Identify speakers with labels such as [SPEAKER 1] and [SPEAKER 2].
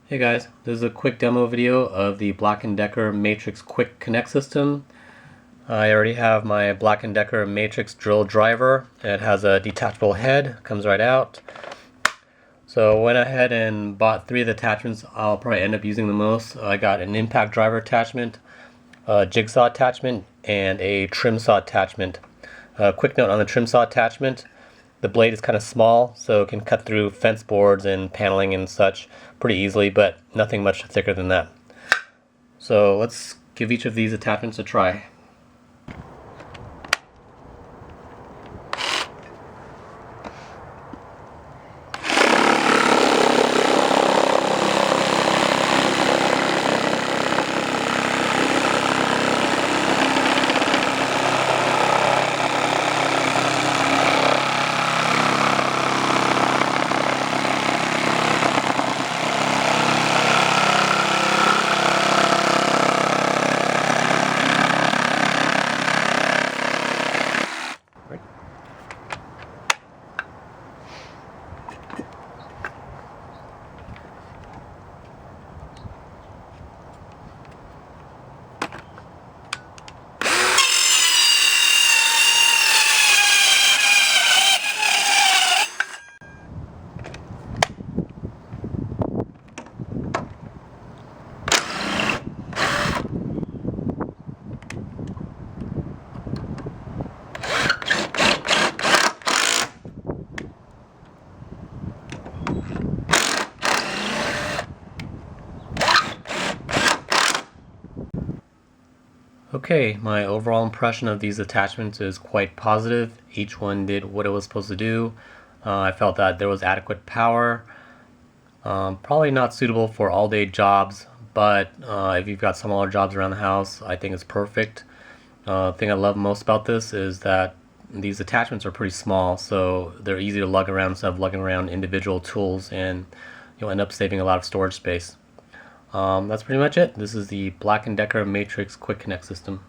[SPEAKER 1] Hey guys, this is a quick demo video of the Black & Decker Matrix Quick Connect system. I already have my Black & Decker Matrix drill driver. It has a detachable head, comes right out. So went ahead and bought 3 of the attachments I'll probably end up using the most. I got an impact driver attachment, a jigsaw attachment, and a trim saw attachment. Quick note on the trim saw attachment. The blade is kind of small, so it can cut through fence boards and paneling and such pretty easily, but nothing much thicker than that. So let's give each of these attachments a try. Okay, my overall impression of these attachments is quite positive. Each one did what it was supposed to do. I felt that there was adequate power. Probably not suitable for all-day jobs, but if you've got smaller jobs around the house, I think it's perfect. The thing I love most about this is that these attachments are pretty small, so they're easy to lug around instead of lugging around individual tools, and you'll end up saving a lot of storage space. That's pretty much it. This is the Black & Decker Matrix Quick Connect system.